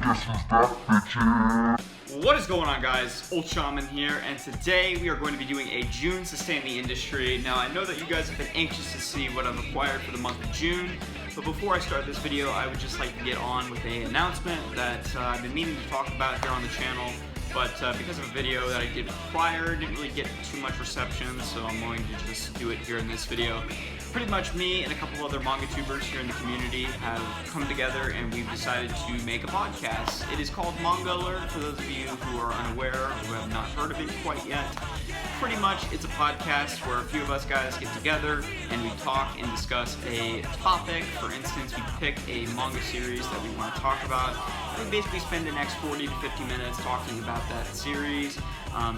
Guess who's back, bitches? What is going on, guys? Old Shaman here, and today we are going to be doing a June Sustain the Industry. Now, I know that you guys have been anxious to see what I've acquired for the month of June, but before I start this video, I would just like to get on with an announcement that I've been meaning to talk about here on the channel, but because of a video that I did prior, didn't really get too much reception, so I'm going to just do it here in this video. Pretty much me and a couple other manga tubers here in the community have come together and we've decided to make a podcast. It is called Manga Alert, for those of you who are unaware or who have not heard of it quite yet. Pretty much it's a podcast where a few of us guys get together and we talk and discuss a topic. For instance, we pick a manga series that we want to talk about. We basically spend the next 40 to 50 minutes talking about that series,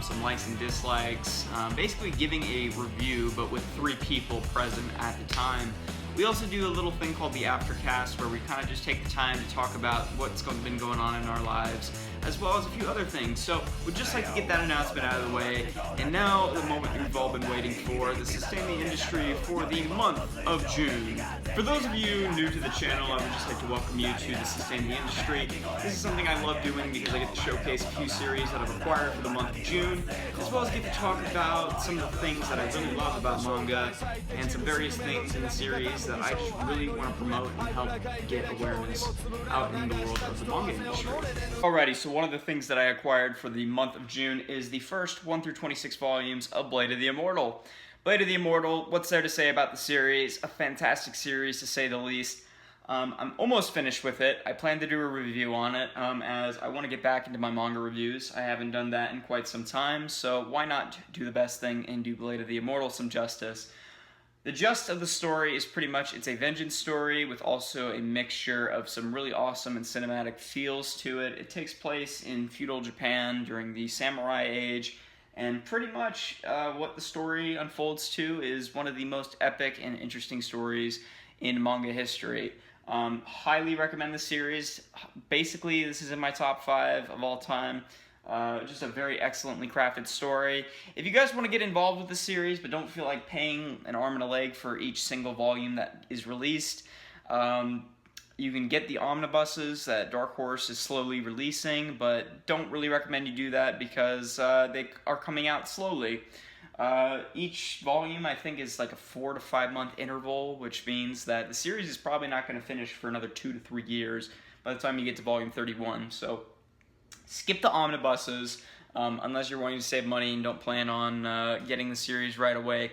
some likes and dislikes, basically giving a review, but with 3 people present at the time. We also do a little thing called the Aftercast, where we kind of just take the time to talk about what's been going on in our lives, as well as a few other things. So we'd just like to get that announcement out of the way. And now, the moment we've all been waiting for, the Sustain the Industry for the month of June. For those of you new to the channel, I would just like to welcome you to the Sustain the Industry. This is something I love doing because I get to showcase a few series that I've acquired for the month of June, as well as get to talk about some of the things that I really love about manga, and some various things in the series that I just really want to promote and help get awareness out in the world of the manga industry. Alrighty, so one of the things that I acquired for the month of June is the first 1 through 26 volumes of Blade of the Immortal. Blade of the Immortal, what's there to say about the series? A fantastic series, to say the least. I'm almost finished with it. I plan to do a review on it, as I want to get back into my manga reviews. I haven't done that in quite some time, so why not do the best thing and do Blade of the Immortal some justice? The gist of the story is pretty much, it's a vengeance story with also a mixture of some really awesome and cinematic feels to it. It takes place in feudal Japan during the samurai age, and pretty much what the story unfolds to is one of the most epic and interesting stories in manga history. Highly recommend the series. Basically, this is in my top 5 of all time. Just a very excellently crafted story. If you guys want to get involved with the series but don't feel like paying an arm and a leg for each single volume that is released, you can get the omnibuses that Dark Horse is slowly releasing, but don't really recommend you do that because they are coming out slowly. Each volume, I think, is like a 4 to 5 month interval, which means that the series is probably not going to finish for another 2 to 3 years by the time you get to volume 31. So skip the omnibuses, unless you're wanting to save money and don't plan on getting the series right away.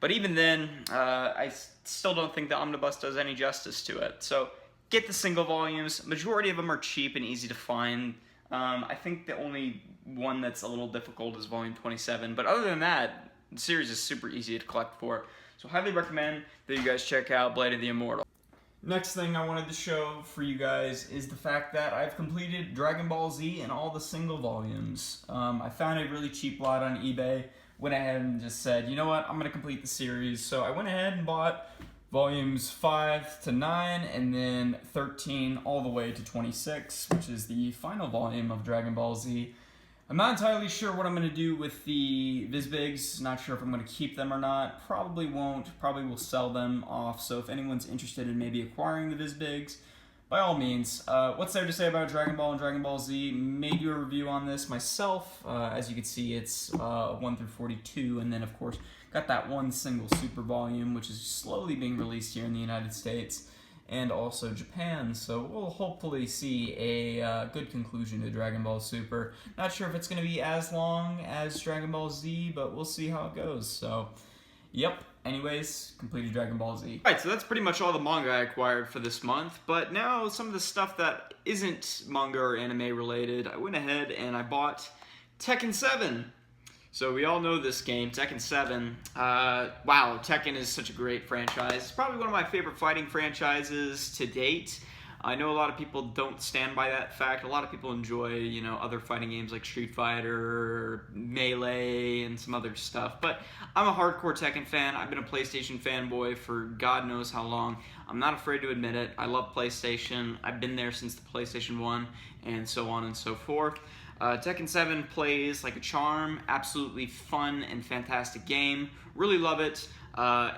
But even then, I still don't think the omnibus does any justice to it. So get the single volumes. Majority of them are cheap and easy to find. I think the only one that's a little difficult is volume 27. But other than that, the series is super easy to collect for. So highly recommend that you guys check out Blade of the Immortal. Next thing I wanted to show for you guys is the fact that I've completed Dragon Ball Z in all the single volumes. I found a really cheap lot on eBay, went ahead and just said, you know what, I'm going to complete the series. So I went ahead and bought volumes 5 to 9 and then 13 all the way to 26, which is the final volume of Dragon Ball Z. I'm not entirely sure what I'm going to do with the Vizbigs, not sure if I'm going to keep them or not. Probably won't, probably will sell them off, so if anyone's interested in maybe acquiring the Vizbigs, by all means. What's there to say about Dragon Ball and Dragon Ball Z? Made you a review on this myself. As you can see, it's 1 through 42, and then of course got that one single super volume, which is slowly being released here in the United States and also Japan, so we'll hopefully see a good conclusion to Dragon Ball Super. Not sure if it's going to be as long as Dragon Ball Z, but we'll see how it goes. So, yep. Anyways, completed Dragon Ball Z. Alright, so that's pretty much all the manga I acquired for this month, but now some of the stuff that isn't manga or anime related, I went ahead and I bought Tekken 7. So we all know this game, Tekken 7. Wow, Tekken is such a great franchise. It's probably one of my favorite fighting franchises to date. I know a lot of people don't stand by that fact. A lot of people enjoy, you know, other fighting games like Street Fighter, Melee, and some other stuff. But I'm a hardcore Tekken fan. I've been a PlayStation fanboy for God knows how long. I'm not afraid to admit it. I love PlayStation. I've been there since the PlayStation 1, and so on and so forth. Tekken 7 plays like a charm, absolutely fun and fantastic game. Really love it.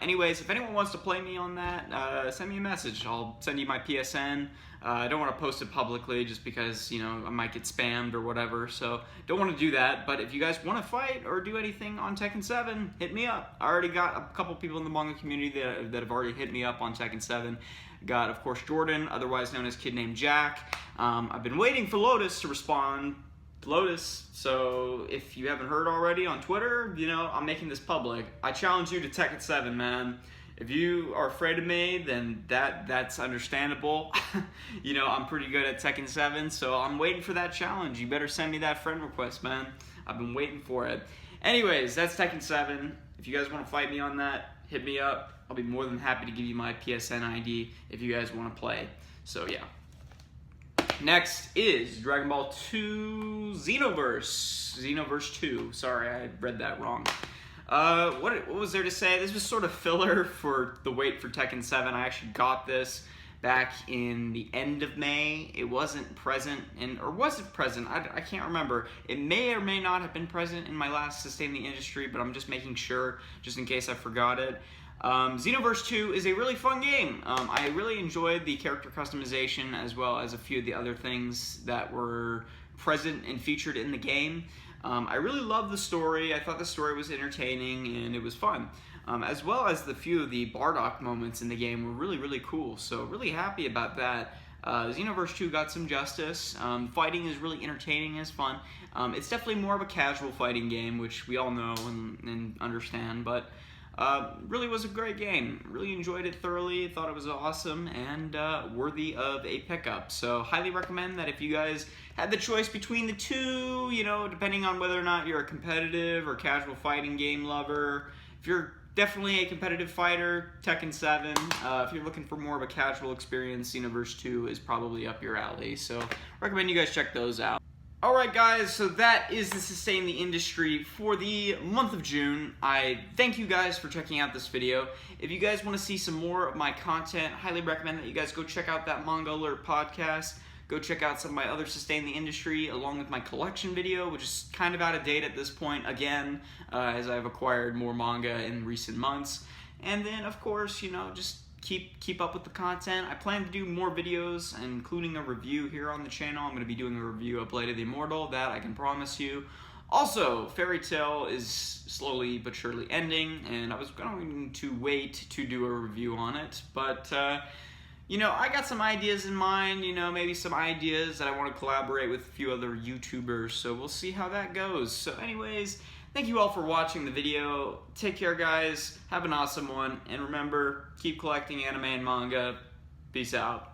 Anyways, if anyone wants to play me on that, send me a message. I'll send you my PSN. I don't want to post it publicly just because, you know, I might get spammed or whatever, so don't want to do that. But if you guys want to fight or do anything on Tekken 7, hit me up. I already got a couple people in the manga community that have already hit me up on Tekken 7. Got, of course, Jordan, otherwise known as Kid Named Jack. I've been waiting for Lotus to respond. Lotus, so if you haven't heard already on Twitter, you know, I'm making this public. I challenge you to Tekken 7, man. If you are afraid of me, then that's understandable. You know, I'm pretty good at Tekken 7, so I'm waiting for that challenge. You better send me that friend request, man. I've been waiting for it. Anyways, that's Tekken 7. If you guys want to fight me on that, hit me up. I'll be more than happy to give you my PSN ID if you guys want to play. So yeah. Next is Dragon Ball 2 Xenoverse 2. Sorry, I read that wrong. What was there to say? This was sort of filler for the wait for Tekken 7. I actually got this back in the end of May. It wasn't present, or was it present? I can't remember. It may or may not have been present in my last Sustain the Industry, but I'm just making sure, just in case I forgot it. Xenoverse 2 is a really fun game. I really enjoyed the character customization as well as a few of the other things that were present and featured in the game. I really loved the story. I thought the story was entertaining and it was fun. As well as the few of the Bardock moments in the game were really, really cool. So really happy about that. Xenoverse 2 got some justice. Fighting is really entertaining and is fun. It's definitely more of a casual fighting game, which we all know and understand, but really was a great game. Really enjoyed it thoroughly. Thought it was awesome and worthy of a pickup. So highly recommend that if you guys had the choice between the two, you know, depending on whether or not you're a competitive or casual fighting game lover. If you're definitely a competitive fighter, Tekken 7. If you're looking for more of a casual experience, Xenoverse 2 is probably up your alley. So recommend you guys check those out. Alright guys, so that is the Sustain the Industry for the month of June. I thank you guys for checking out this video. If you guys want to see some more of my content, highly recommend that you guys go check out that Manga Alert podcast. Go check out some of my other Sustain the Industry along with my collection video, which is kind of out of date at this point again, as I've acquired more manga in recent months. And then, of course, you know, just keep up with the content. I plan to do more videos, including a review here on the channel. I'm going to be doing a review of Blade of the Immortal, that I can promise you. Also, Fairy Tail is slowly but surely ending, and I was going to wait to do a review on it, but you know, I got some ideas in mind, you know, maybe some ideas that I want to collaborate with a few other YouTubers, so we'll see how that goes. So anyways, thank you all for watching the video. Take care, guys. Have an awesome one. And remember, keep collecting anime and manga. Peace out.